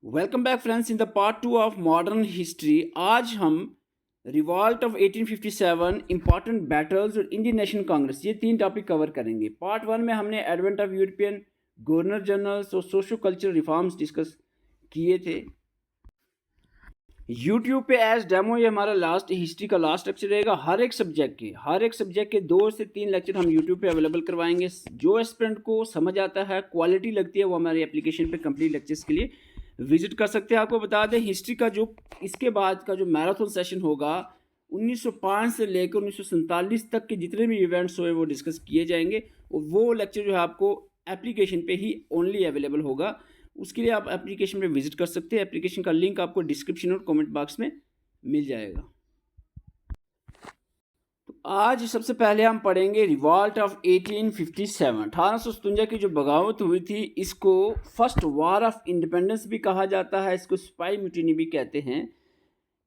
Welcome back friends in the part two of modern history. आज हम revolt of 1857, important battles और Indian national Congress, ये तीन topic cover करेंगे। पार्ट वन में हमने advent of European governor generals और सोशो कल्चरल रिफॉर्म्स डिस्कस किए थे। यूट्यूब पे एज डेमो ये हमारा लास्ट हिस्ट्री का लास्ट लेक्चर रहेगा। हर एक सब्जेक्ट के 2 से 3 लेक्चर हम यूट्यूब पे अवेलेबल करवाएंगे। जो एस्पिरेंट को समझ आता है, क्वालिटी लगती है, वो हमारे एप्लीकेशन पे कंप्लीट लेक्चर्स के लिए विजिट कर सकते हैं। आपको बता दें, हिस्ट्री का जो इसके बाद का जो मैराथन सेशन होगा 1905 से लेकर 1947 तक के जितने भी इवेंट्स हुए वो डिस्कस किए जाएंगे, और वो लेक्चर जो है आपको एप्लीकेशन पे ही ओनली अवेलेबल होगा। उसके लिए आप एप्लीकेशन पे विजिट कर सकते हैं। एप्लीकेशन का लिंक आपको डिस्क्रिप्शन और कमेंट बॉक्स में मिल जाएगा। तो आज सबसे पहले हम पढ़ेंगे रिवॉल्ट ऑफ 1857। 1857 की जो बगावत हुई थी, इसको फर्स्ट वार ऑफ इंडिपेंडेंस भी कहा जाता है, इसको सिपाही म्यूटिनी भी कहते हैं।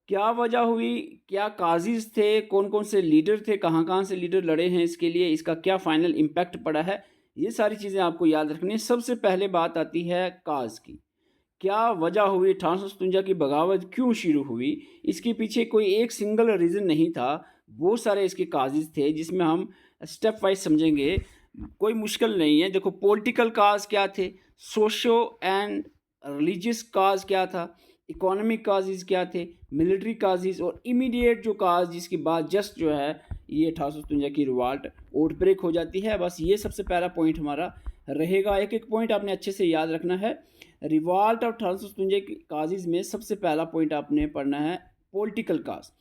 क्या वजह हुई, क्या काजिज थे, कौन कौन से लीडर थे, कहाँ कहाँ से लीडर लड़े हैं इसके लिए, इसका क्या फाइनल इम्पैक्ट पड़ा है, ये सारी चीज़ें आपको याद रखनी है। सबसे पहले बात आती है काज की। क्या वजह हुई, 1857 की बगावत क्यों शुरू हुई? इसके पीछे कोई एक सिंगल रीज़न नहीं था, बहुत सारे इसके काजेज थे, जिसमें हम स्टेप वाइज समझेंगे। कोई मुश्किल नहीं है। देखो, पॉलिटिकल काज क्या थे, सोशो एंड रिलीजियस काज क्या था, इकोनॉमिक काजेज क्या थे, मिलिट्री काजेज, और इमीडिएट जो काज जिसकी बात जस्ट जो है ये 1857 की रिवॉल्ट आउटब्रेक हो जाती है। बस ये सबसे पहला पॉइंट हमारा रहेगा। एक एक पॉइंट आपने अच्छे से याद रखना है। रिवॉल्ट ऑफ 1857 की काजेज में सबसे पहला पॉइंट आपने पढ़ना है पॉलिटिकल काज।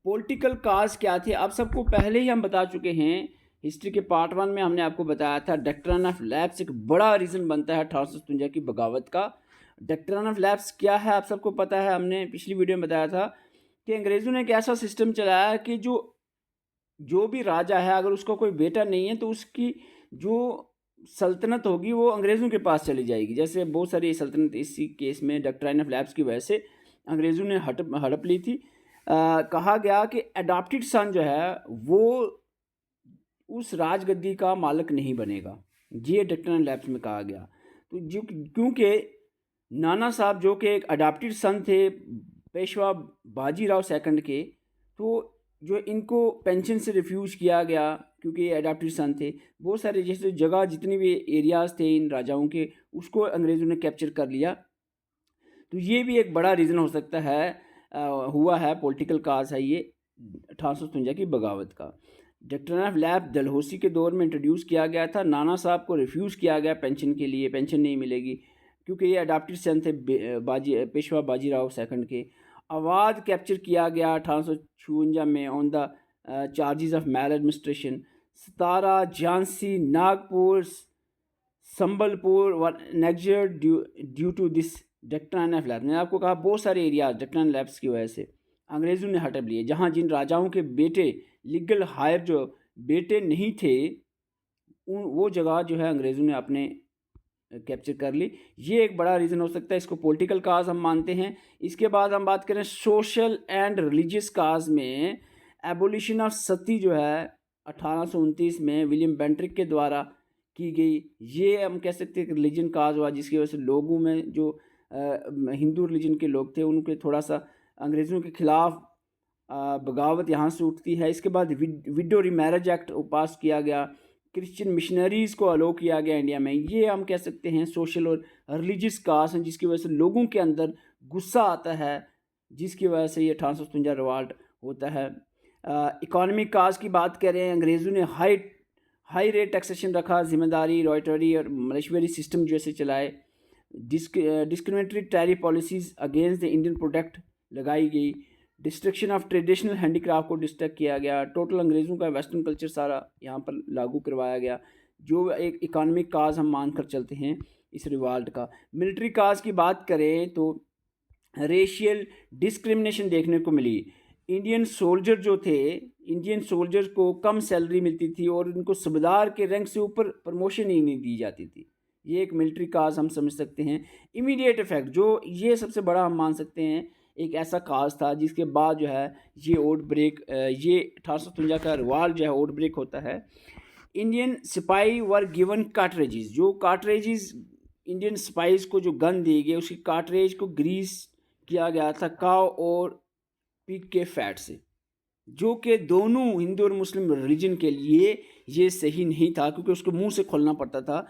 पॉलिटिकल काज क्या थे, आप सबको पहले ही हम बता चुके हैं। हिस्ट्री के पार्ट वन में हमने आपको बताया था डॉक्ट्रिन ऑफ लैप्स एक बड़ा रीज़न बनता है 1857 की बगावत का। डॉक्ट्रिन ऑफ लैप्स क्या है आप सबको पता है, हमने पिछली वीडियो में बताया था कि अंग्रेज़ों ने एक ऐसा सिस्टम चलाया कि जो भी राजा है, अगर उसका कोई बेटा नहीं है तो उसकी जो सल्तनत होगी वो अंग्रेज़ों के पास चली जाएगी। जैसे बहुत सारी सल्तनत इसी केस में डॉक्ट्रिन ऑफ लैप्स की वजह से अंग्रेज़ों ने हड़प ली थी। कहा गया कि अडॉप्टेड सन जो है वो उस राजगद्दी का मालिक नहीं बनेगा, ये डॉक्ट्रिन ऑफ लैप्स में कहा गया। तो जो क्योंकि नाना साहब जो कि एक अडॉप्टेड सन थे पेशवा बाजीराव सेकंड के, तो जो इनको पेंशन से रिफ्यूज़ किया गया क्योंकि ये अडॉप्टेड सन थे। बहुत सारे जैसे जगह जितनी भी एरियाज़ थे इन राजाओं के, उसको अंग्रेज़ों ने कैप्चर कर लिया। तो ये भी एक बड़ा रीज़न हो सकता है, हुआ है, पॉलिटिकल काज है ये 1857 की बगावत का। डॉक्ट्रिन ऑफ लैप्स डलहौसी के दौर में इंट्रोड्यूस किया गया था। नाना साहब को रिफ्यूज़ किया गया पेंशन के लिए, पेंशन नहीं मिलेगी क्योंकि ये अडॉप्टेड सन थे पेशवा बाजीराव सेकंड के। अवध कैप्चर किया गया 1856 में on the charges of maladministration. Satara, Jhansi, Nagpur, Sambalpur next due to this doctrine of lapse. मैंने आपको कहा बहुत सारे एरियाज डॉक्ट्रिन लैप्स की वजह से अंग्रेज़ों ने हड़प लिए। जहाँ जिन राजाओं के बेटे लीगल हायर जो बेटे नहीं थे, वो जगह जो है अंग्रेज़ों ने अपने कैप्चर कर ली। ये एक बड़ा रीज़न हो सकता है, इसको पॉलिटिकल काज हम मानते हैं। इसके बाद हम बात करें सोशल एंड रिलीजियस काज में, एबोलिशन ऑफ सती जो है 1829 में विलियम बेंट्रिक के द्वारा की गई। ये हम कह सकते हैं कि रिलीजन काज हुआ, जिसकी वजह से लोगों में जो हिंदू रिलीजन के लोग थे उनके थोड़ा सा अंग्रेज़ों के ख़िलाफ़ बगावत यहाँ से उठती है। इसके बाद विडो रीमैरिज एक्ट पास किया गया, क्रिश्चियन मिशनरीज़ को अलो किया गया इंडिया में। ये हम कह सकते हैं सोशल और रिलीजियस काज हैं, जिसकी वजह से लोगों के अंदर गुस्सा आता है, जिसकी वजह से ये 1857 रिवॉल्ट होता है। इकोनॉमिक काज की बात करें, अंग्रेज़ों ने हाई रेट टैक्सेशन रखा, जिम्मेदारी, रॉयटरी और मलेशियरी सिस्टम जैसे चलाए। Discriminatory tariff policies against the Indian product लगाई गई। डिस्ट्रक्शन ऑफ ट्रेडिशनल हैंडीक्राफ्ट को डिस्ट्रक्ट किया गया। टोटल अंग्रेज़ों का वेस्टर्न कल्चर सारा यहाँ पर लागू करवाया गया, जो एक इकोनॉमिक काज हम मान कर चलते हैं इस रिवॉल्ट का। मिलिट्री काज की बात करें तो रेशियल डिस्क्रिमिनेशन देखने को मिली। इंडियन सोल्जर जो थे, इंडियन सोल्जर्स को कम सैलरी मिलती थी और उनको सूबेदार के रैंक से ऊपर प्रमोशन ही नहीं दी जाती थी। ये एक मिलिट्री काज हम समझ सकते हैं। इमीडिएट इफेक्ट जो ये सबसे बड़ा हम मान सकते हैं, एक ऐसा काज था जिसके बाद जो है ये आउटब्रेक, ये 1857 का रिवॉल्ट जो है आउटब्रेक होता है। इंडियन सिपाही वर गिवन कार्ट्रेजेस। जो कार्ट्रेजेस इंडियन स्पाइस को जो गन दी गई उसकी कार्ट्रेज को ग्रीस किया गया था काव और पिग के फैट से, जो कि दोनों हिंदू और मुस्लिम रिलीजन के लिए ये सही नहीं था क्योंकि उसको मुंह से खोलना पड़ता था।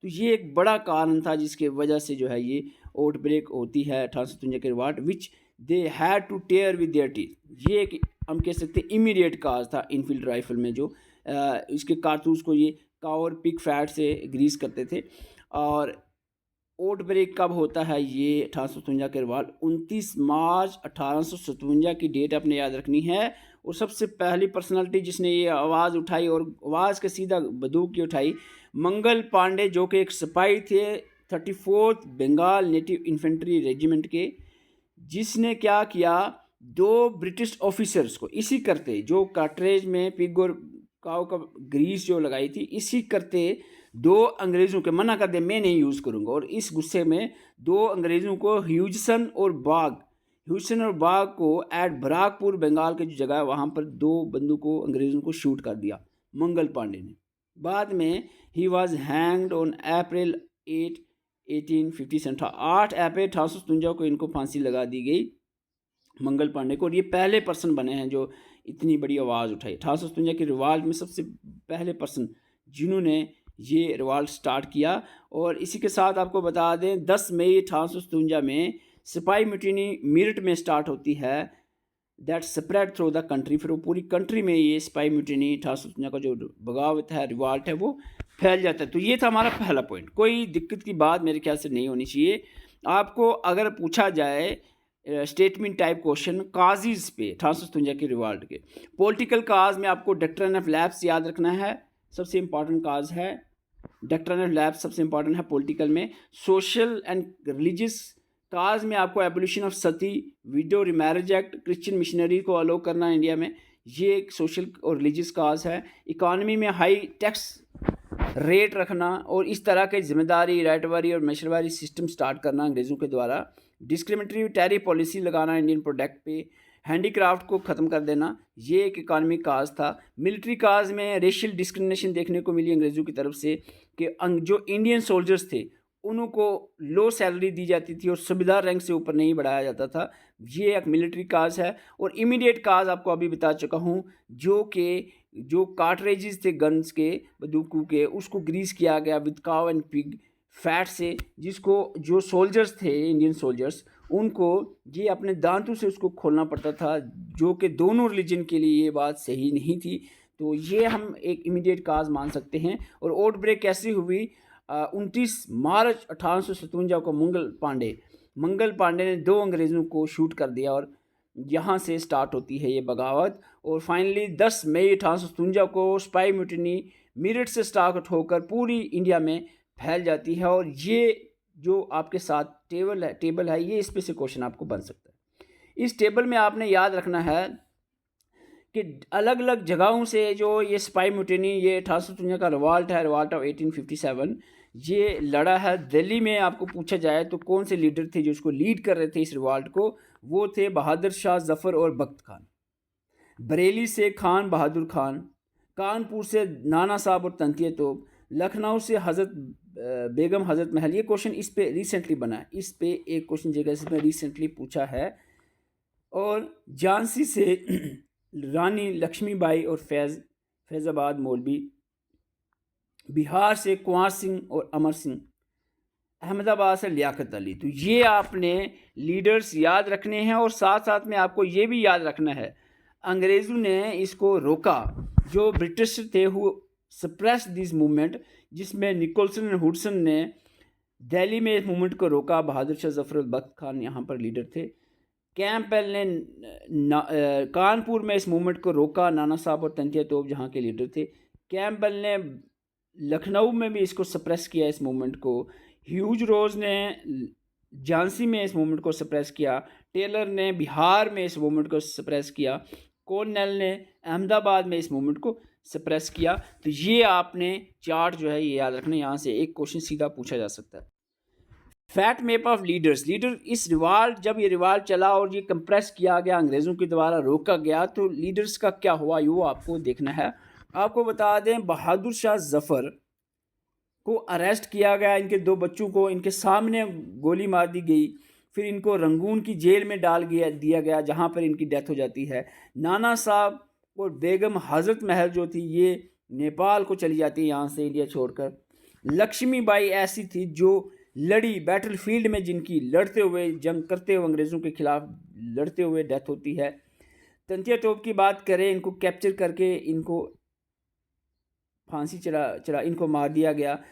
तो ये एक बड़ा कारण था जिसके वजह से जो है ये आउटब्रेक होती है 1857 के revolt which they had to tear with their teeth. ये एक हम कह सकते हैं इमीडिएट काज था इनफील्ड राइफल में जो इसके कारतूस को ये काव और पिग फैट से ग्रीस करते थे। और आउट ब्रेक कब होता है ये 1857 के रिवॉल्ट 29 मार्च 1857 की डेट आपने याद रखनी है। और सबसे पहली पर्सनालिटी जिसने ये आवाज़ उठाई और आवाज़ के सीधा बंदूक की उठाई मंगल पांडे, जो कि एक सिपाही थे 34th Bengal native infantry regiment के, जिसने क्या किया 2 ब्रिटिश ऑफिसर्स को इसी करते जो कार्ट्रेज में पिग और काव का ग्रीस जो लगाई थी इसी करते 2 अंग्रेज़ों के मना कर दे मैं नहीं यूज़ करूँगा। और इस गुस्से में 2 अंग्रेज़ों को ह्यूजसन और बाग को एट बराकपुर बंगाल की जो जगह है वहाँ पर 2 बंदूकों अंग्रेज़ों को शूट कर दिया मंगल पांडे ने। बाद में he was hanged on April 8 1857 8 अप्रैल 1857 को इनको फांसी लगा दी गई मंगल पांडे को। और ये पहले पर्सन बने हैं जो इतनी बड़ी आवाज़ उठाई 1857 के रिवॉल्ट में, सबसे पहले पर्सन जिन्होंने ये रिवॉल्ट स्टार्ट किया। और इसी के साथ आपको बता दें 10 मई 1857 में सिपाही म्यूटिनी मेरठ में स्टार्ट होती है that spread through the country. फिर वो पूरी कंट्री में ये सिपाही म्यूटिनी 1857 का जो बगावत है रिवॉल्ट है वो फैल जाता है। तो ये था हमारा पहला पॉइंट। कोई दिक्कत की बात मेरे ख्याल से नहीं होनी चाहिए। आपको अगर पूछा जाए स्टेटमेंट टाइप क्वेश्चन काजीज पे 1857 के रिवॉल्ट के पॉलिटिकल काज में आपको डॉक्ट्रिन ऑफ लैप्स याद रखना है, सबसे इंपॉर्टेंट काज है डॉक्ट्रिन ऑफ लैप्स, सबसे इंपॉर्टेंट है पॉलिटिकल में। सोशल एंड रिलीजियस काज में आपको abolition of Sati, window remarriage act, Christian missionary को अलो करना इंडिया में, ये एक सोशल और रिलीजियस काज है। इकॉनमी में हाई टैक्स रेट रखना और इस तरह के जिम्मेदारी राइटवारी और मेशरवारी सिस्टम स्टार्ट करना अंग्रेज़ों के द्वारा, डिस्क्रिमिनेटरी टैरिफ पॉलिसी लगाना इंडियन प्रोडक्ट पे, हैंडीक्राफ्ट को ख़त्म कर देना, ये एक इकॉनमिक काज था। मिलिट्री काज में रेशियल डिस्क्रिमिनेशन देखने को मिली अंग्रेज़ों की तरफ से कि जो इंडियन सोल्जर्स थे उनको लो सैलरी दी जाती थी और सूबेदार रैंक से ऊपर नहीं बढ़ाया जाता था, ये एक मिलिट्री काज है। और इमीडिएट काज आपको अभी बता चुका हूँ जो कार्ट्रेजेस थे गन्स के बंदूकों के उसको ग्रीस किया गया विद काव एंड पिग फैट से, जिसको जो सोल्जर्स थे इंडियन सोल्जर्स उनको ये अपने दांतों से उसको खोलना पड़ता था, जो कि दोनों रिलीजन के लिए ये बात सही नहीं थी। तो ये हम एक इमीडिएट काज मान सकते हैं। और आउट ब्रेक कैसी हुई 29 मार्च 1857 को मंगल पांडे ने 2 अंग्रेज़ों को शूट कर दिया और यहाँ से स्टार्ट होती है ये बगावत। और फाइनली 10 मई 1857 को स्पाई म्यूटिनी मेरठ से स्टार्ट होकर पूरी इंडिया में फैल जाती है। और ये जो आपके साथ टेबल है ये इस पे से क्वेश्चन आपको बन सकता है। इस टेबल में आपने याद रखना है कि अलग अलग जगहों से जो ये स्पाई म्यूटिनी ये 1857 का रिवॉल्ट है, रिवॉल्ट ऑफ 1857, ये लड़ा है दिल्ली में। आपको पूछा जाए तो कौन से लीडर थे जो इसको लीड कर रहे थे इस रिवॉल्ट को, वो थे बहादुर शाह जफ़र और बख्त खान। बरेली से खान बहादुर खान, कानपुर से नाना साहब और तंतिया तोप, लखनऊ से बेगम हज़रत महल। ये क्वेश्चन इस पे रिसेंटली बना है, इस पे एक क्वेश्चन जगह इसमें रिसेंटली पूछा है। और झांसी से रानी लक्ष्मीबाई और फैज़ाबाद मौलवी, बिहार से कुंवर सिंह और अमर सिंह, अहमदाबाद से लियाकत अली। तो ये आपने लीडर्स याद रखने हैं। और साथ साथ में आपको ये भी याद रखना है अंग्रेज़ों ने इसको रोका, जो ब्रिटिश थे हु सप्रेस दिस मूवमेंट, जिसमें निकोलसन और हुडसन ने दिल्ली में इस मूवमेंट को रोका। बहादुर शाह जफ़र और बख्त खान यहाँ पर लीडर थे। कैंपबेल ने कानपुर में इस मूवमेंट को रोका, नाना साहब और तंतिया तोप जहाँ के लीडर थे। कैंपबेल ने लखनऊ में भी इसको सप्रेस किया इस मूवमेंट को। ह्यूज रोज ने झांसी में इस मूवमेंट को सप्रेस किया। टेलर ने बिहार में इस मूवमेंट को सप्रेस किया। कॉर्नेल ने अहमदाबाद में इस मूवमेंट को सप्रेस किया। तो ये आपने चार्ट जो है ये याद रखना, यहाँ से एक क्वेश्चन सीधा पूछा जा सकता है। फैक्ट मैप ऑफ लीडर इस रिवॉल्ट, जब ये रिवॉल्ट चला और ये कंप्रेस किया गया अंग्रेज़ों के द्वारा रोका गया, तो लीडर्स का क्या हुआ वो आपको देखना है। आपको बता दें बहादुर शाह जफ़र को अरेस्ट किया गया, इनके 2 बच्चों को इनके सामने गोली मार दी गई, फिर इनको रंगून की जेल में दिया गया जहाँ पर इनकी डेथ हो जाती है। नाना साहब और बेगम हज़रत महल जो थी ये नेपाल को चली जाती है यहाँ से इंडिया छोड़कर। लक्ष्मीबाई ऐसी थी जो लड़ी बैटल फील्ड में, जिनकी लड़ते हुए जंग करते हुए अंग्रेज़ों के खिलाफ लड़ते हुए डेथ होती है। तंतिया टोप की बात करें, इनको कैप्चर करके इनको फांसी चढ़ा इनको मार दिया गया।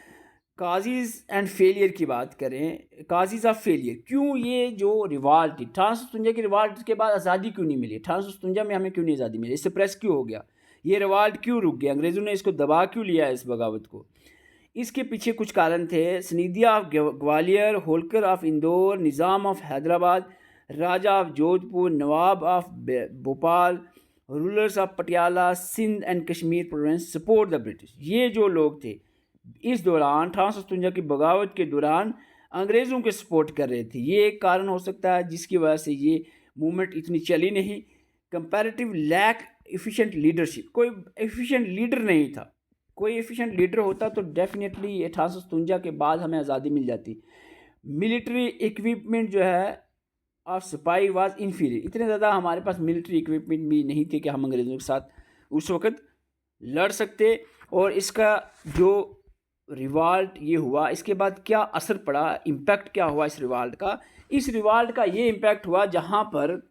काजीज़ एंड फेलियर की बात करें, काजीज़ ऑफ फेलियर, क्यों ये जो रिवाल्ट थी 1857 की रिवाल्ट के बाद आज़ादी क्यों नहीं मिली, 1857 में हमें क्यों नहीं आज़ादी मिली, इससे प्रेस क्यों हो गया, ये रिवाल्ट क्यों रुक गया, अंग्रेज़ों ने इसको दबा क्यों लिया इस बगावत को। इसके पीछे कुछ कारण थे। Scindia of Gwalior, Holkar of Indore, Nizam of Hyderabad, Raja of Jodhpur, Nawab of Bhopal, rulers of Patiala, Sindh and Kashmir province support the British. ये जो लोग थे इस दौरान 1857 की बगावत के दौरान अंग्रेज़ों के सपोर्ट कर रहे थे। ये एक कारण हो सकता है जिसकी वजह से ये मूवमेंट इतनी चली नहीं। कंपैरेटिव लैक एफिशिएंट लीडरशिप, कोई एफिशिएंट लीडर नहीं था। कोई एफिशिएंट लीडर होता तो डेफिनेटली 1857 के बाद हमें आज़ादी मिल जाती। मिलिट्री इक्विपमेंट जो है ऑफ सिपाही वाज इन्फीरियर, इतने ज़्यादा हमारे पास मिलिट्री इक्विपमेंट भी नहीं थे कि हम अंग्रेज़ों के साथ उस वक़्त लड़ सकते। और इसका जो रिवाल्ट ये हुआ, इसके बाद क्या असर पड़ा, इम्पैक्ट क्या हुआ इस रिवाल्ट का। इस रिवाल्ट का ये इम्पैक्ट हुआ जहाँ पर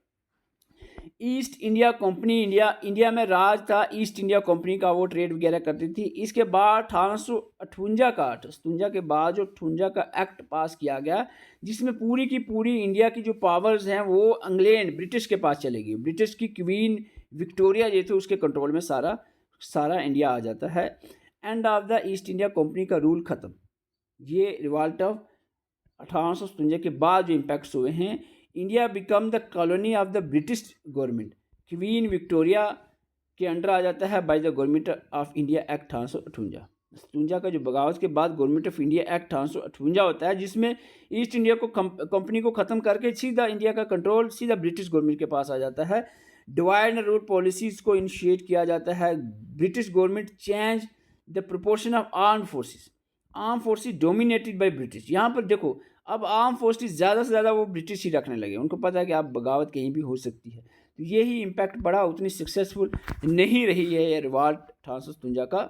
ईस्ट इंडिया कंपनी इंडिया में राज था, ईस्ट इंडिया कंपनी का, वो ट्रेड वगैरह करती थी। इसके बाद 1858 के बाद जो 58 का एक्ट पास किया गया जिसमें पूरी की पूरी इंडिया की जो पावर्स हैं वो इंग्लैंड ब्रिटिश के पास चलेगी। ब्रिटिश की क्वीन विक्टोरिया जो थे उसके कंट्रोल में सारा इंडिया आ जाता है। End of the east India company का रूल ख़त्म। ये रिवाल्ट ऑफ 1857 के बाद जो इम्पैक्ट्स हुए हैं, India become the colony of the British government, queen Victoria के अंडर आ जाता है by the government of India act 1858 का जो बगावत के बाद गवर्नमेंट ऑफ इंडिया एक्ट 1858 होता है जिसमें ईस्ट इंडिया को कंपनी को ख़त्म करके सीधा इंडिया का कंट्रोल सीधा ब्रिटिश गवर्नमेंट के पास आ जाता है। डिवाइड एंड रूल पॉलिसीज़ को इनिशिएट किया जाता है। British government change the proportion of arm forces dominated by British. यहाँ पर देखो अब आर्म फोर्सेस ज़्यादा से ज़्यादा वो ब्रिटिश ही रखने लगे, उनको पता है कि आप बगावत कहीं भी हो सकती है। तो यही इम्पैक्ट पड़ा, उतनी सक्सेसफुल नहीं रही है ये रिवाल्ट 1857 का।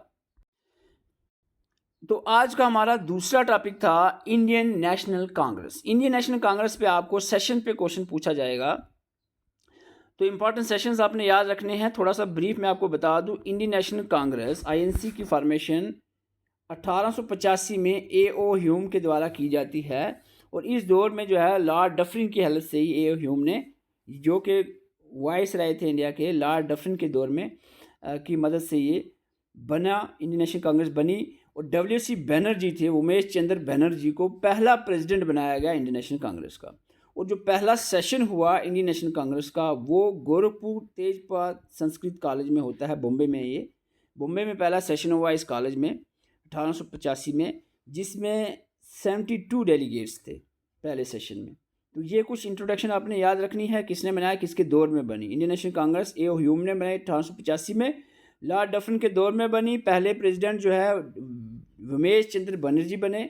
तो आज का हमारा दूसरा टॉपिक था Indian national Congress. Indian national Congress पे आपको सेशन पे क्वेश्चन पूछा जाएगा, तो इंपॉर्टेंट सेशंस आपने याद रखने हैं। थोड़ा सा ब्रीफ में आपको बता दूं, इंडियन नेशनल कांग्रेस INC की फॉर्मेशन 1885 में A.O. ह्यूम के द्वारा की जाती है। और इस दौर में जो है लॉर्ड डफरिन की हेल्प से ही A.O. ह्यूम ने, जो कि वाइस राय थे इंडिया के, लॉर्ड डफरिन के दौर में की मदद से ये बना, इंडियन नेशनल कांग्रेस बनी। और W.C. बनर्जी थे, उमेश चंद्र बनर्जी को पहला प्रेसिडेंट बनाया गया इंडियन नेशनल कांग्रेस का। और जो पहला सेशन हुआ इंडियन नेशनल कांग्रेस का वो गोरखपुर तेजपात संस्कृत कॉलेज में होता है, बॉम्बे में। ये बॉम्बे में पहला सेशन हुआ इस कॉलेज में 1885 में, जिसमें 72 डेलीगेट्स थे पहले सेशन में। तो ये कुछ इंट्रोडक्शन आपने याद रखनी है, किसने बनाया, किसके दौर में बनी। Indian national Congress A.O. Hume ने बनाई 1885 में, लॉर्ड डफरिन के दौर में बनी। पहले प्रेसिडेंट जो है उमेश चंद्र बनर्जी बने।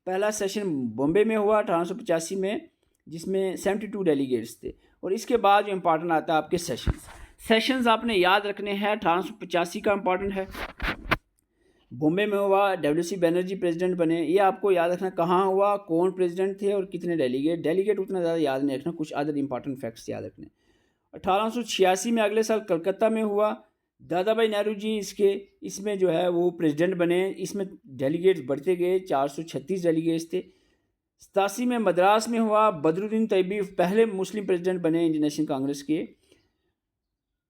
पहला सेशन बॉम्बे में हुआ 1885 में, जिसमें 72 डेलीगेट्स थे। और इसके बाद जो इम्पॉर्टेंट आता है आपके सेशंस आपने याद रखने हैं। 1885 का इम्पॉर्टेंट है, बॉम्बे में हुआ, W.C. बनर्जी प्रेसिडेंट बने। ये आपको याद रखना कहाँ हुआ, कौन प्रेसिडेंट थे और कितने डेलीगेट उतना ज़्यादा याद नहीं रखना, कुछ अदर इंपॉर्टेंट फैक्ट्स याद रखने। 1886 में अगले साल कलकत्ता में हुआ, दादा भाई नेहरू जी इसमें जो है वो प्रेसिडेंट बने। इसमें डेलीगेट्स बढ़ते गए, 436 डेलीगेट्स थे। 87 में मद्रास में हुआ, बदरुद्दीन तैयबी पहले मुस्लिम प्रेसिडेंट बने इंडियन नेशनल कांग्रेस के।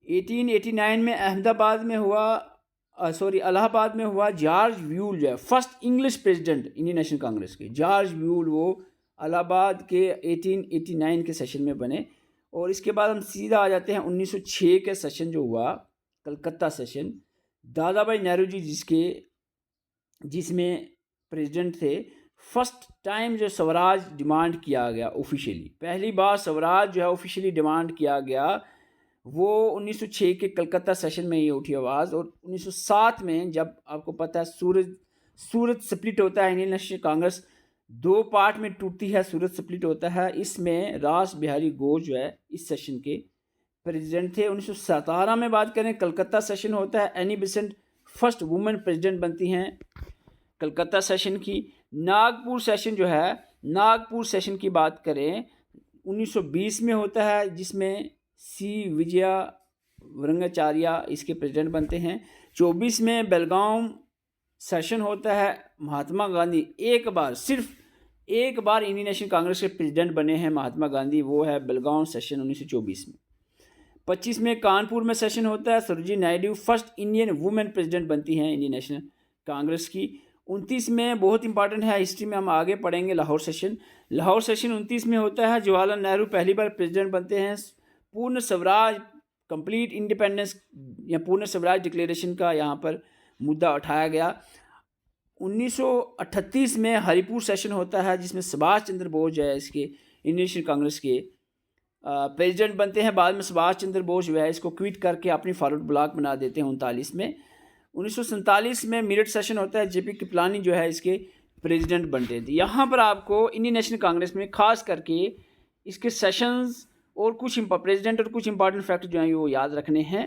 1889 में अहमदाबाद में हुआ, इलाहाबाद में हुआ, जॉर्ज व्यूल जो है first English president Indian national Congress के। जॉर्ज व्यूल वो इलाहाबाद के 1889 के सेशन में बने। और इसके बाद हम सीधा आ जाते हैं 1906 के सेशन जो हुआ, कलकत्ता सेशन। दादा भाई नेहरू जी जिसमें प्रेसिडेंट थे। फर्स्ट टाइम जो स्वराज डिमांड किया गया ऑफिशियली, पहली बार स्वराज जो है ऑफिशियली डिमांड किया गया, वो 1906 के कलकत्ता सेशन में ये उठी आवाज़। और 1907 में जब आपको पता है सूरत स्प्लिट होता है, इंडियन नेशनल कांग्रेस 2 पार्ट में टूटती है, सूरत स्प्लिट होता है। इसमें रास बिहारी घोष जो है इस सेशन के प्रेसिडेंट थे। 1917 में बात करें, कलकत्ता सेशन होता है, Annie Besant first women president बनती हैं कलकत्ता सेशन की। नागपुर सेशन जो है, नागपुर सेशन की बात करें 1920 में होता है, जिसमें सी विजया वरंगाचार्य इसके प्रेसिडेंट बनते हैं। 24 में बेलगाम सेशन होता है, महात्मा गांधी सिर्फ एक बार इंडियन नेशनल कांग्रेस के प्रेसिडेंट बने हैं महात्मा गांधी, वो है बेलगाम सेशन 1924 में। 25 में कानपुर में सेशन होता है, Sarojini Naidu first Indian women president बनती हैं इंडियन नेशनल कांग्रेस की। 29 में बहुत इंपॉर्टेंट है, हिस्ट्री में हम आगे पढ़ेंगे, लाहौर सेशन। लाहौर सेशन 29 में होता है, जवाहरलाल नेहरू पहली बार प्रेसिडेंट बनते हैं। पूर्ण स्वराज, कंप्लीट इंडिपेंडेंस या पूर्ण स्वराज डिक्लेरेशन का यहाँ पर मुद्दा उठाया गया। 1938 में हरिपुर सेशन होता है, जिसमें सुभाष चंद्र बोस जो है इसके इंडियन नेशनल कांग्रेस के प्रेसिडेंट बनते हैं। बाद में सुभाष चंद्र बोस जो है इसको क्विट करके अपनी फॉरवर्ड ब्लॉक बना देते हैं 39 में। 1947 में मेरठ सेशन होता है, जेपी कृपलानी जो है इसके प्रेसिडेंट बनते थे। यहाँ पर आपको इंडियन नेशनल कांग्रेस में खास करके इसके सेशंस और कुछ प्रेसिडेंट और कुछ इंपॉर्टेंट फैक्ट जो हैं वो याद रखने हैं।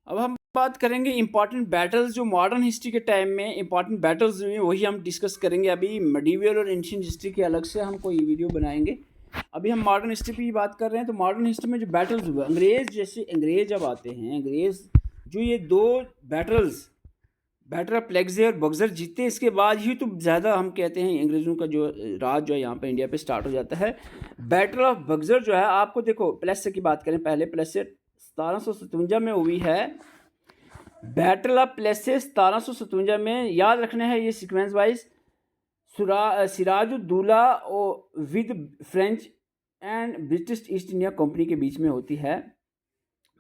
अब हम बात करेंगे इंपॉर्टेंट बैटल्स, जो मॉडर्न हिस्ट्री के टाइम में इंपॉर्टेंट बैटल्स जो हैं वही हम डिस्कस करेंगे। अभी मेडिवल और एंशिएंट हिस्ट्री के अलग से हम कोई वीडियो बनाएंगे। अभी हम मॉडर्न हिस्ट्री की बात कर रहे हैं, तो मॉडर्न हिस्ट्री में जो बैटल्स हुए, अंग्रेज जब आते हैं, अंग्रेज जो ये 2 बैटल्स, बैटल ऑफ प्लेग्जे और बक्सर जीतते हैं, इसके बाद ही तो ज़्यादा हम कहते हैं अंग्रेज़ों का जो राज जो है यहाँ पर इंडिया पे स्टार्ट हो जाता है। बैटल ऑफ बक्सर जो है, आपको देखो प्लेसे की बात करें, पहले प्लेसे 1757 में हुई है। बैटल ऑफ प्लेसे 1757 में, याद रखना है ये sequence wise. Sirajuddaula with French and British East India Company के बीच में होती है।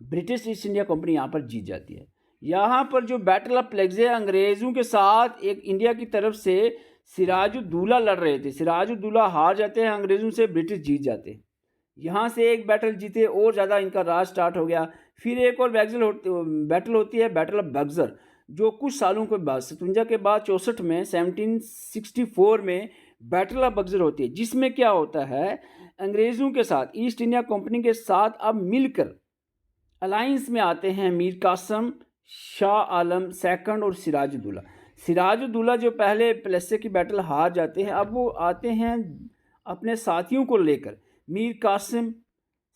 ब्रिटिश ईस्ट इंडिया कंपनी यहाँ पर जीत जाती है। यहाँ पर जो बैटल ऑफ प्लेग्जे, अंग्रेज़ों के साथ एक इंडिया की तरफ से सिराजुद्दौला लड़ रहे थे, सिराजुद्दौला हार जाते हैं अंग्रेज़ों से, ब्रिटिश जीत जाते हैं। यहाँ से एक बैटल जीते और ज़्यादा इनका राज स्टार्ट हो गया। फिर एक और बैटल होती है, बैटल ऑफ बक्सर, जो कुछ सालों के बाद 57 के बाद 64 में 1764 में बैटल ऑफ बक्सर होती है, जिसमें क्या होता है, अंग्रेज़ों के साथ ईस्ट इंडिया कंपनी के साथ अब मिलकर अलाइंस में आते हैं मीर कासिम, शाह आलम सेकंड और सिराजुद्दौला। सिराजुद्दौला जो पहले प्लेसे की बैटल हार जाते हैं, अब वो आते हैं अपने साथियों को लेकर, मीर कासिम,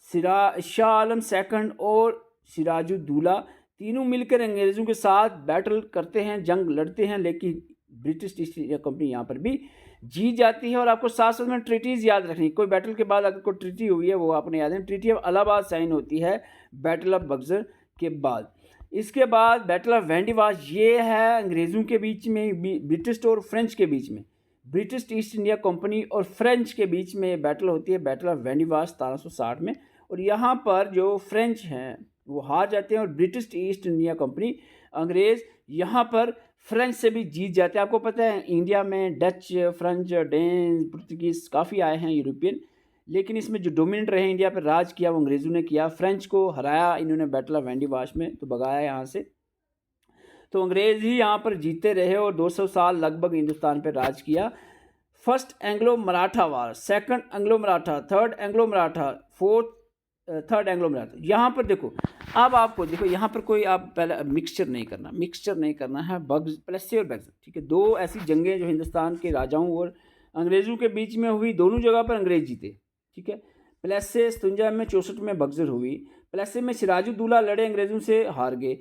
शाह आलम सेकंड और सिराजुद्दौला, तीनों मिलकर अंग्रेज़ों के साथ बैटल करते हैं, जंग लड़ते हैं, लेकिन ब्रिटिश ईस्ट इंडिया कंपनी यहाँ पर भी जीत जाती है। और आपको साथ साथ में ट्रीटीज़ याद रखनी, कोई बैटल के बाद अगर कोई ट्रीटी हुई है वो आपने याद है। ट्रीटी ऑफ इलाहाबाद साइन होती है बैटल ऑफ बक्सर के बाद। इसके बाद बैटल ऑफ वैंडीवाश, ये है अंग्रेज़ों के बीच में, ब्रिटिश और फ्रेंच के बीच में, ब्रिटिश ईस्ट इंडिया कंपनी और फ्रेंच के बीच में बैटल होती है, बैटल ऑफ वैंडीवाश 1760 में। और यहाँ पर जो फ्रेंच हैं वो हार जाते हैं और ब्रिटिश ईस्ट इंडिया कंपनी, अंग्रेज़ यहाँ पर फ्रेंच से भी जीत जाते हैं। आपको पता है इंडिया में डच, फ्रेंच, डेन, पुर्तगीज़ काफ़ी आए हैं यूरोपियन, लेकिन इसमें जो डोमिनेंट रहे इंडिया पर राज किया वो अंग्रेज़ों ने किया। फ्रेंच को हराया इन्होंने बैटल ऑफ वैंडीवाश में, तो भगाया यहाँ से। तो अंग्रेज़ ही यहाँ पर जीते रहे और 200 साल लगभग हिंदुस्तान पर राज किया। First Anglo Maratha war, second Anglo Maratha, third Anglo Maratha, third Anglo Maratha. यहाँ पर देखो, अब आपको देखो यहाँ पर कोई आप पहले मिक्सचर नहीं करना है प्लेसे और बक्सर, ठीक है। 2 ऐसी जंगें जो हिंदुस्तान के राजाओं और अंग्रेज़ों के बीच में हुई, दोनों जगह पर अंग्रेज़ जीते, ठीक है। प्लेसे 57 में, 64 में बक्सर हुई। प्लेसे में सिराजुद्दौला लड़े, अंग्रेज़ों से हार गए।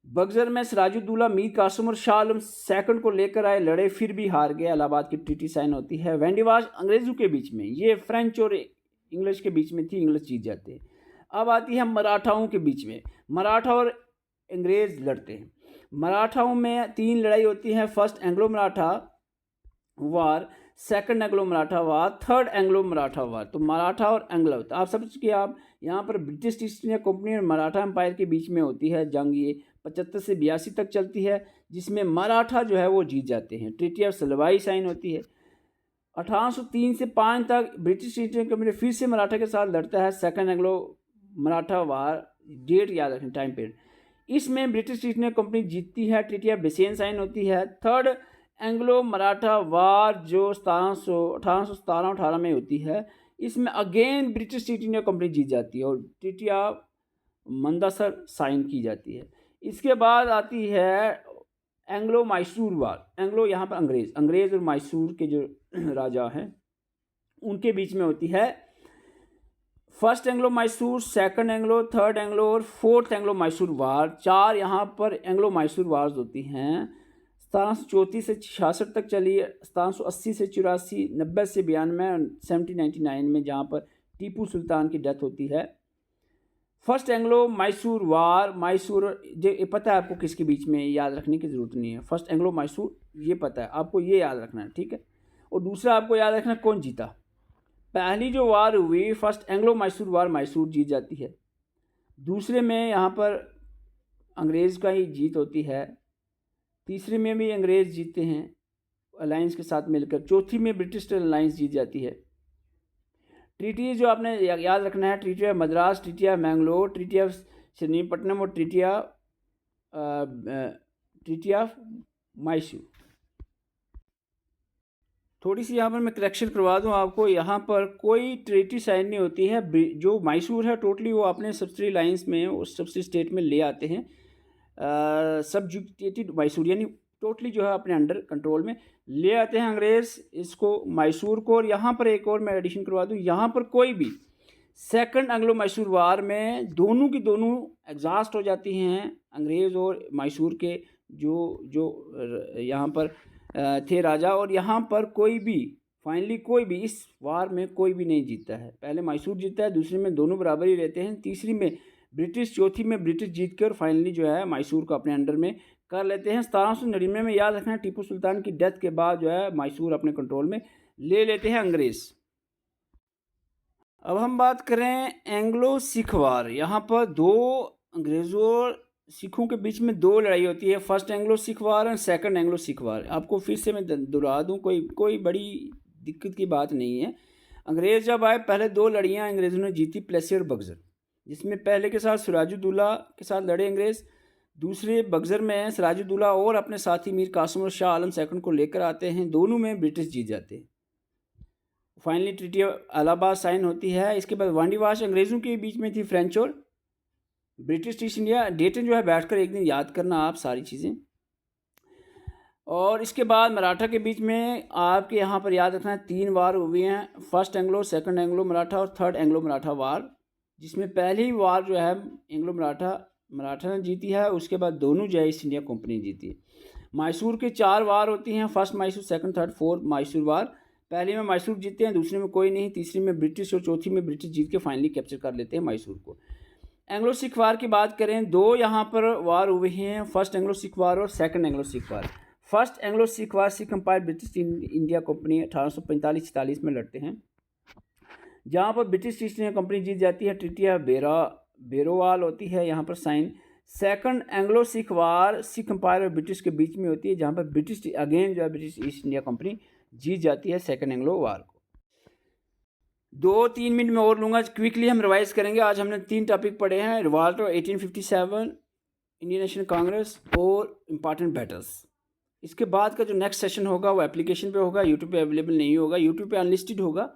बक्सर में सिराजुद्दौला मीर कासिम और शाह आलम सेकंड को लेकर आए, लड़े, फिर भी हार गए। इलाहाबाद की ट्रीटी साइन होती है। वैंडीवाश अंग्रेज़ों के बीच में, ये फ्रेंच और इंग्लिश के बीच में थी, इंग्लिश जीत जाते हैं। अब आती है मराठाओं के बीच में, मराठा और अंग्रेज़ लड़ते हैं। मराठाओं में 3 लड़ाई होती है, first Anglo Maratha war, second Anglo Maratha वार, थर्ड एंग्लो मराठा वार। तो मराठा और एंग्लो, तो आप समझ के आप यहाँ पर ब्रिटिश ईस्ट इंडिया कंपनी और मराठा एम्पायर के बीच में होती है जंग। ये 75 से 82 तक चलती है, जिसमें मराठा जो है वो जीत जाते हैं। ट्रीटी ऑफ सलवाई साइन होती है। 1803 से 5 तक ब्रिटिश ईस्ट इंडिया कंपनी फिर से मराठा के साथ लड़ता है, सेकंड एंग्लो मराठा वार। डेट याद रखें, टाइम पीरियड। इसमें ब्रिटिश ईस्ट इंडिया कंपनी जीतती है, ट्रीटी ऑफ बेसेन साइन होती है। थर्ड एंग्लो मराठा वार जो 1817-18 में होती है, इसमें again British East India Company जीत जाती है और ट्रीटी ऑफ मंदसर साइन की जाती है। इसके बाद आती है एंग्लो मैसूर वार। एंग्लो यहाँ पर अंग्रेज़ और मैसूर के जो राजा हैं उनके बीच में होती है। First Anglo Mysore, second Anglo, third Anglo और फोर्थ एंग्लो मैसूर वार। 4 यहाँ पर एंग्लो मैसूर वार्स होती हैं। 1734 से 66 तक चली, 1780 से 84, 90 से 92, 1799 में जहाँ पर टीपू सुल्तान की डेथ होती है। फर्स्ट एंग्लो मैसूर वार, मैसूर ये पता है आपको किसके बीच में, याद रखने की ज़रूरत नहीं है। फर्स्ट एंग्लो मैसूर ये पता है आपको, ये याद रखना है, ठीक है। और दूसरा आपको याद रखना कौन जीता। पहली जो वार हुई फर्स्ट एंग्लो मैसूर वार, मैसूर जीत जाती है। दूसरे में यहाँ पर अंग्रेज़ का ही जीत होती है। तीसरे में भी अंग्रेज़ जीतते हैं अलायंस के साथ मिलकर। चौथी में ब्रिटिश अलायंस जीत जाती है। ट्रीटी जो आपने याद रखना है, treaty of Madras, treaty of Mangalore, treaty of Srirangapatnam और ट्रीटी ऑफ मैसूर। थोड़ी सी यहाँ पर मैं करेक्शन करवा दूँ आपको, यहाँ पर कोई ट्रीटी साइन नहीं होती है। जो मैसूर है टोटली वो अपने सब्सिडी लाइन्स में, उस सब्सिडी स्टेट में ले आते हैं। सब्जुकेटेड मैसूर यानी टोटली जो है अपने अंडर कंट्रोल में ले आते हैं अंग्रेज़ इसको, मैसूर को। और यहाँ पर एक और मैं एडिशन करवा दूँ, यहाँ पर कोई भी सेकंड एंग्लो मैसूर वार में दोनों की दोनों एग्जॉस्ट हो जाती हैं, अंग्रेज़ और मैसूर के जो यहाँ पर थे राजा। और यहाँ पर कोई भी फाइनली कोई भी इस वार में कोई भी नहीं जीतता है। पहले मैसूर जीतता है, दूसरे में दोनों बराबर ही रहते हैं, तीसरी में ब्रिटिश, चौथी में ब्रिटिश जीत कर फाइनली जो है मैसूर को अपने अंडर में कर लेते हैं। 1799 में याद रखना टीपू सुल्तान की डेथ के बाद जो है मैसूर अपने कंट्रोल में ले लेते हैं अंग्रेज़। अब हम बात करें एंग्लो सिख वार। यहाँ पर दो अंग्रेज़ों और सिखों के बीच में दो लड़ाई होती है, फर्स्ट एंग्लो सिख वार और सेकंड एंग्लो सिख वार। आपको फिर से मैं दोहरा दूँ, कोई बड़ी दिक्कत की बात नहीं है। अंग्रेज़ जब आए पहले दो लड़ियाँ अंग्रेज़ों ने जीती, प्लेसी और बक्सर, जिसमें पहले के साथ सिराजुद्दौला के साथ लड़े अंग्रेज़। दूसरे बक्सर में सिराजुद्दौला और अपने साथी मीर कासिम और शाह आलम सेकंड को लेकर आते हैं, दोनों में ब्रिटिश जीत जाते हैं। Finally treaty of Allahabad sign होती है। इसके बाद वांडीवाश अंग्रेज़ों के बीच में थी, फ्रेंच और ब्रिटिश ईस्ट इंडिया। डेटें जो है बैठकर एक दिन याद करना आप सारी चीज़ें। और इसके बाद मराठा के बीच में आपके यहाँ पर याद रखना है 3 वार हुए हैं, first Anglo, second Anglo Maratha और थर्ड एंग्लो मराठा वार, जिसमें पहली वार जो है एंग्लो मराठा ने जीती है। उसके बाद दोनों जो है ईस्ट इंडिया कंपनी जीती है। मैसूर के 4 वार होती हैं, first Mysore, second, third, fourth Mysore war. पहले में मैसूर जीतते हैं, दूसरे में कोई नहीं, तीसरी में ब्रिटिश और चौथी में ब्रिटिश जीत के फाइनली कैप्चर कर लेते हैं मैसूर को। एंग्लो सिख वार की बात करें, 2 यहाँ पर वार हुए हैं, फर्स्ट एंग्लो सिख वार और second Anglo Sikh war. First Anglo Sikh war Sikh empire British India Company 1845-46 में लड़ते हैं, जहाँ पर ब्रिटिश ईस्ट इंडिया कंपनी जीत जाती है। ट्रीटी ऑफ बेरोवाल होती है यहाँ पर sign. Second Anglo Sikh war Sikh empire और ब्रिटिश के बीच में होती है, जहाँ पर ब्रिटिश अगेन जो है ब्रिटिश ईस्ट इंडिया कंपनी जीत जाती है सेकंड एंग्लो वार को। 2-3 मिनट में और लूँगा, क्विकली हम रिवाइज करेंगे। आज हमने 3 टॉपिक पढ़े हैं, revolt of 1857, Indian national Congress और इम्पॉर्टेंट बैटल्स। इसके बाद का जो नेक्स्ट सेशन होगा वो एप्लीकेशन पे होगा, यूट्यूब पे अवेलेबल नहीं होगा, यूट्यूब पे अनलिस्टेड होगा,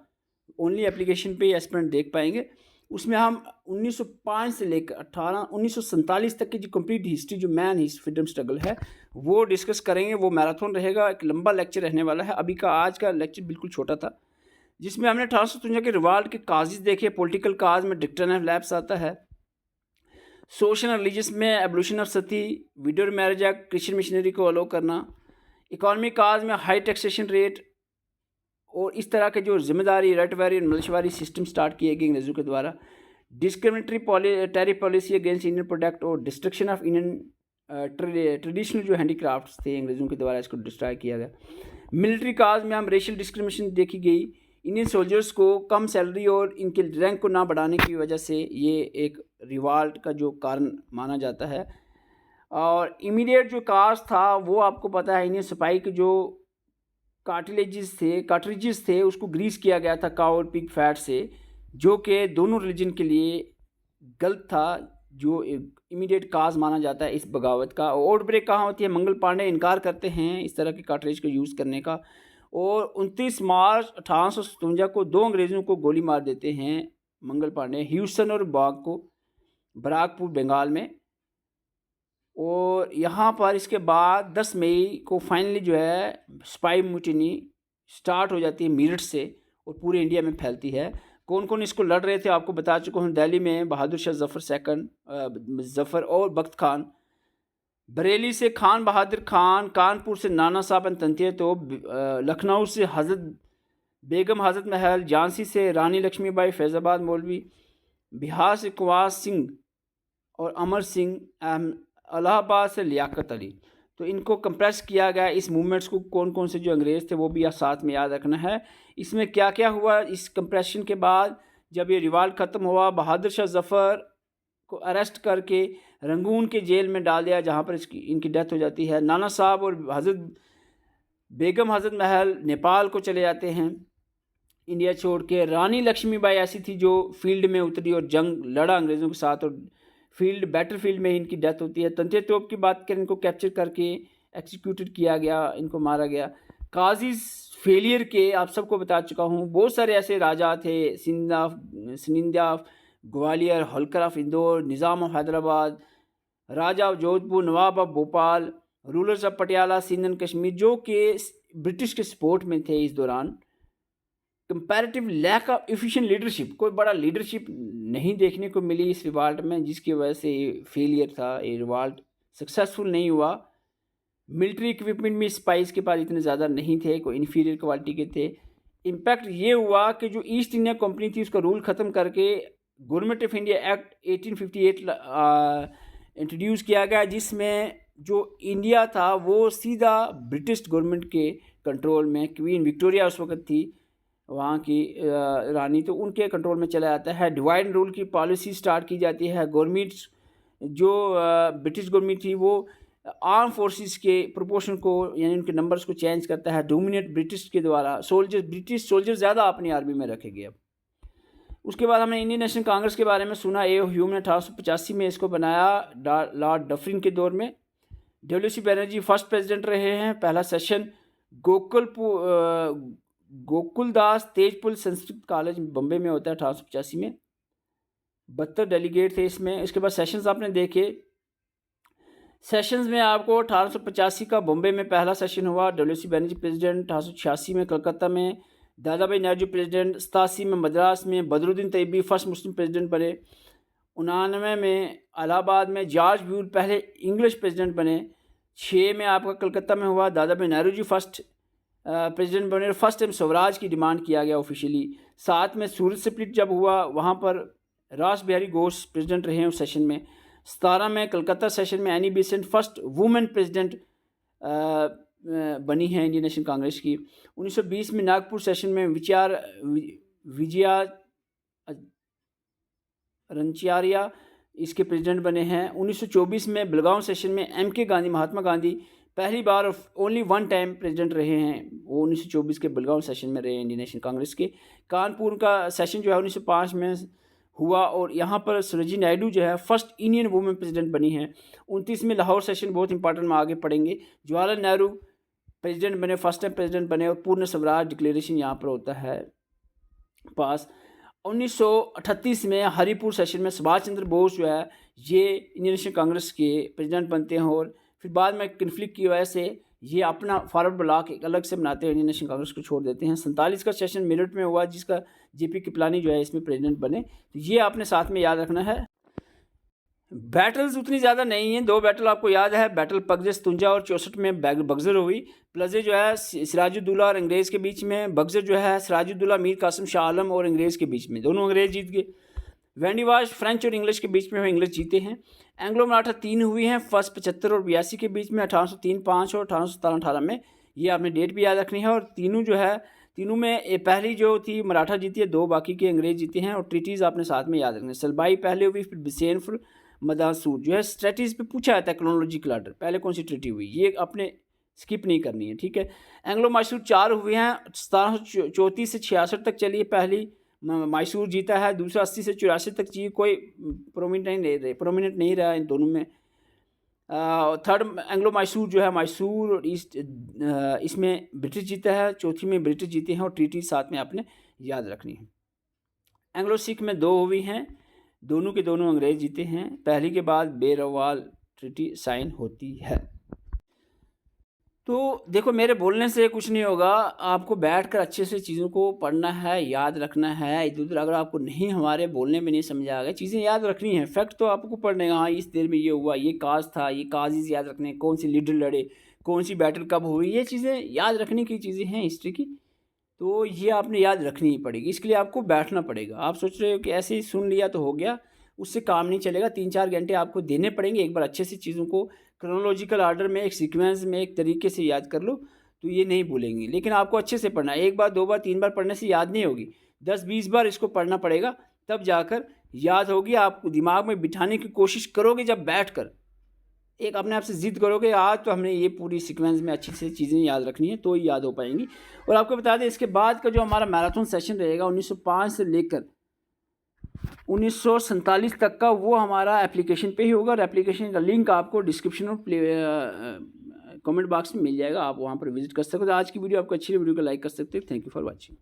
ओनली एप्लीकेशन पे एस्पिरेंट देख पाएंगे। उसमें हम 1905 से लेकर 1947 तक की जो कंप्लीट हिस्ट्री, जो मैन फ्रीडम स्ट्रगल है, वो डिस्कस करेंगे। वो मैराथन रहेगा, एक लंबा लेक्चर रहने वाला है। अभी का आज का लेक्चर बिल्कुल छोटा था, जिसमें हमने 1853 के रिवॉल्ट के काजेज देखे। पॉलिटिकल काज में डिक्टेशन ऑफ लैप्स आता है, सोशल एंड रिलीजियस में evolution of Sati, window marriage act, Christian missionary को अलो करना, इकोनॉमिक काज में हाई टैक्सेशन रेट और इस तरह के जो जिम्मेदारी रटवारी और मिलिशवारी सिस्टम स्टार्ट किए गए अंग्रेज़ों के द्वारा, discriminatory tariff policy against Indian product और डिस्ट्रक्शन ऑफ इंडियन ट्रेडिशनल जो हैंडीक्राफ्ट्स थे अंग्रेज़ों के द्वारा, इसको डिस्ट्रॉय किया गया। मिलिट्री काज में हम रेशियल डिस्क्रिमिनेशन देखी गई, इंडियन सोल्जर्स को कम सैलरी और इनके रैंक को ना बढ़ाने की वजह से ये एक रिवॉल्ट का जो कारण माना जाता है। और इमीडिएट जो काज था वो आपको पता है, इंडियन सिपाही के जो कार्ट्रिजेस थे उसको ग्रीस किया गया था काउ और पिग फैट से, जो कि दोनों रिलीजन के लिए गलत था। जो एक इमीडिएट काज माना जाता है इस बगावत का। आउट ब्रेक कहाँ होती है? मंगल पांडे इनकार करते हैं इस तरह के कार्ट्रिज को यूज़ करने का, और 29 मार्च 1857 को 2 अंग्रेज़ों को गोली मार देते हैं मंगल पांडे, ह्यूस्टन और बाग को, बराकपुर बंगाल में। और यहाँ पर इसके बाद 10 मई को फाइनली जो है स्पाई म्यूटिनी स्टार्ट हो जाती है मेरठ से और पूरे इंडिया में फैलती है। कौन कौन इसको लड़ रहे थे आपको बता चुका हूँ। दिल्ली में बहादुर शाह जफ़र सेकंड जफ़र और बख्त खान, बरेली से खान बहादुर खान, कानपुर से नाना साहब एंड तंतिया तोप, लखनऊ से हज़रत बेगम हज़रत महल, झांसी से रानी लक्ष्मीबाई, फैज़ाबाद मौलवी, बिहार से कुंवर सिंह और अमर सिंह, इलाहाबाद से लियाकत अली। तो इनको कंप्रेस किया गया इस मूवमेंट्स को। कौन कौन से जो अंग्रेज़ थे वो भी साथ में याद रखना है। इसमें क्या क्या हुआ इस कंप्रेशन के बाद, जब ये रिवाल्ट ख़त्म हुआ, बहादुर शाह जफ़र को अरेस्ट करके रंगून के जेल में डाल दिया जहाँ पर इनकी डेथ हो जाती है। नाना साहब और हज़रत बेगम हज़रत महल नेपाल को चले जाते हैं इंडिया छोड़ के। रानी लक्ष्मीबाई ऐसी थी जो फील्ड में उतरी और जंग लड़ा अंग्रेज़ों के साथ, और बैटलफील्ड में इनकी डेथ होती है। तंतिया तोप की बात करें, इनको कैप्चर करके एक्सिक्यूटेड किया गया, इनको मारा गया। काजीज फेलियर के आप सबको बता चुका हूँ। बहुत सारे ऐसे राजा थे, Scindia of Gwalior, Holkar of Indore, Nizam of Hyderabad, Raja of Jodhpur, Nawab of Bhopal, rulers of Patiala, Sindh and Kashmir, जो कि ब्रिटिश के सपोर्ट में थे इस दौरान। Comparative lack of efficient leadership, कोई बड़ा लीडरशिप नहीं देखने को मिली इस रिवाल्ट में, जिसकी वजह से फेलियर था, ये रिवाल्ट सक्सेसफुल नहीं हुआ। मिलिट्री इक्विपमेंट में स्पाइस के पास इतने ज़्यादा नहीं थे, कोई इन्फीरियर क्वालिटी के थे। इम्पैक्ट ये हुआ कि जो ईस्ट इंडिया कंपनी थी उसका रूल ख़त्म करके government of India act 1858 introduce किया गया, जिसमें जो इंडिया था वो सीधा ब्रिटिश गवर्नमेंट के कंट्रोल में, क्वीन विक्टोरिया उस वक्त थी वहाँ की रानी, तो उनके कंट्रोल में चला जाता है। डिवाइड एंड रूल की पॉलिसी स्टार्ट की जाती है। गवर्नमेंट जो ब्रिटिश गवर्नमेंट थी वो आर्म फोर्सेस के प्रोपोर्शन को, यानी उनके नंबर्स को चेंज करता है। डोमिनेट ब्रिटिश के द्वारा ब्रिटिश सोल्जर ज़्यादा अपनी आर्मी में रखे गए। अब उसके बाद हमने इंडियन नेशनल कांग्रेस के बारे में सुना। ए ह्यूम ने 1885 में इसको बनाया लॉर्ड डफरिन के दौर में। डब्ल्यू.सी. बनर्जी फर्स्ट प्रेसिडेंट रहे हैं। पहला सेशन गोकुलदास तेजपुर संस्कृत कॉलेज बम्बे में होता है 1885 में। 72 डेलीगेट थे इसमें। इसके बाद सेशंस आपने देखे। सेशंस में आपको 1885 का बॉम्बे में पहला सेशन हुआ, डब्ल्यू.सी. बनर्जी प्रेसिडेंट। 1886 में कलकत्ता में दादा भाई नौरोजी प्रेसिडेंट। 87 में मद्रास में बदरुद्दीन तैयबी फर्स्ट मुस्लिम प्रेसिडेंट बने। 99 में इलाहाबाद में जॉर्ज ब्यूल पहले इंग्लिश प्रेसिडेंट बने। 6 में आपका कलकत्ता में हुआ, दादा भाई नौरोजी फर्स्ट प्रेसिडेंट बने। फर्स्ट टाइम स्वराज की डिमांड किया गया ऑफिशियली। 7 में सूरत स्प्लिट जब हुआ, वहाँ पर रास बिहारी घोष प्रेसिडेंट रहे हैं उस सेशन में। 17 में कलकत्ता सेशन में Annie Besant first women president बनी है इंडियन नेशनल कांग्रेस की। 1920 में नागपुर सेशन में विजया रंचारिया इसके प्रेसिडेंट बने हैं। 1924 में बेलगांव सेशन में M.K. गांधी, महात्मा गांधी पहली बार ओनली वन टाइम प्रेसिडेंट रहे हैं, वो 1924 के बेलगांव सेशन में रहे इंडियन नेशनल कांग्रेस के। कानपुर का सेशन जो है 1905 में हुआ, और यहाँ पर सरोजिनी नायडू जो है फर्स्ट इंडियन वुमेन प्रेसिडेंट बनी है। 29 में लाहौर सेशन बहुत इंपॉर्टेंट में आगे पढ़ेंगे। जवाहरलाल नेहरू प्रेसिडेंट बने, फर्स्ट टाइम प्रेसिडेंट बने, और पूर्ण स्वराज डिक्लेरेशन यहाँ पर होता है पास। 1938 में हरिपुर सेशन में सुभाष चंद्र बोस जो है ये इंडियन नेशनल कांग्रेस के प्रेसिडेंट बनते हैं, और फिर बाद में कन्फ्लिक्ट की वजह से ये अपना फॉरवर्ड ब्लॉक एक अलग से बनाते हैं, इंडियन नेशनल कांग्रेस को छोड़ देते हैं। 47 का सेशन मेरठ में हुआ, जिसका जेपी कृपलानी जो है इसमें प्रेसिडेंट बने। तो ये आपने साथ में याद रखना है। बैटल्स उतनी ज़्यादा नहीं हैं, 2 बैटल आपको याद है। बैटल पगजे 57 और 64 में बगजर हुई। प्लजे जो है सिराजुद्दौला और अंग्रेज़ के बीच में। बगजर जो है सिराजुद्दौला मीर कासिम शाह आलम और अंग्रेज़ के बीच में, दोनों अंग्रेज़ जीत गए। वेंडीवाश फ्रेंच और इंग्लिश के बीच में इंग्लिश जीते हैं। एंग्लो मराठा 3 हुई हैं, फर्स्ट 75 और 82 के बीच में, 1803-5 और 1817-18 में। ये आपने डेट भी याद रखनी है। और तीनों जो है, तीनों में पहली जो थी मराठा जीती है, 2 बाकी के अंग्रेज़ जीते हैं। और ट्रीटीज़ आपने साथ में याद रखनी है। सलबाई पहले हुई, फिर बिसेनपुर मदासूर जो है स्ट्रेटीज़ पे पूछा जाता है क्रोनोलॉजिकल ऑर्डर, पहले कौन सी ट्रीटी हुई, ये आपने स्किप नहीं करनी है, ठीक है। एंग्लो मैसूर 4 हुए हैं, 1734 से 66 तक चली है पहली मैसूर जीता है, दूसरा 80 से 84 तक चाहिए, कोई प्रोमिनेंट नहीं रहा इन दोनों में। थर्ड एंग्लो मैसूर जो है, मैसूर और ईस्ट, इसमें ब्रिटिश जीता है, चौथी में ब्रिटिश जीते हैं और ट्रीटी साथ में आपने याद रखनी है। एंग्लो सिख में 2 हुई हैं, दोनों के दोनों अंग्रेज जीते हैं, पहली के बाद बेरवाल ट्रीटी साइन होती है। तो देखो, मेरे बोलने से कुछ नहीं होगा, आपको बैठकर अच्छे से चीज़ों को पढ़ना है, याद रखना है। इधर उधर अगर आपको नहीं, हमारे बोलने में नहीं समझ आ गया, चीज़ें याद रखनी है, फैक्ट तो आपको पढ़ने का, हाँ इस देर में ये हुआ, ये काज था, ये काजीज याद रखने, कौन सी लीडर लड़े, कौन सी बैटल कब हुई, ये चीज़ें याद रखने की चीज़ें हैं हिस्ट्री की। तो ये आपने याद रखनी ही पड़ेगी, इसके लिए आपको बैठना पड़ेगा। आप सोच रहे हो कि ऐसे ही सुन लिया तो हो गया, उससे काम नहीं चलेगा। 3-4 घंटे आपको देने पड़ेंगे, एक बार अच्छे से चीज़ों को क्रोनोलॉजिकल ऑर्डर में, एक सीक्वेंस में, एक तरीके से याद कर लो, तो ये नहीं भूलेंगे। लेकिन आपको अच्छे से पढ़ना है, 1 बार 2 बार 3 बार पढ़ने से याद नहीं होगी, 10-20 बार इसको पढ़ना पड़ेगा, तब जाकर याद होगी। आप दिमाग में बिठाने की कोशिश करोगे जब बैठ कर, एक अपने आप से ज़िद करोगे, आज तो हमने ये पूरी सीक्वेंस में अच्छी से चीज़ें याद रखनी है, तो ही याद हो पाएंगी। और आपको बता दें, इसके बाद का जो हमारा मैराथन सेशन रहेगा 1905 से लेकर 1947 तक का, वो हमारा एप्लीकेशन पे ही होगा। और एप्लीकेशन का लिंक आपको डिस्क्रिप्शन और कमेंट बॉक्स में मिल जाएगा, आप वहाँ पर विजिट कर सकते हो। आज की वीडियो आपको अच्छी लगी, वीडियो को लाइक कर सकते हो। Thank you for watching.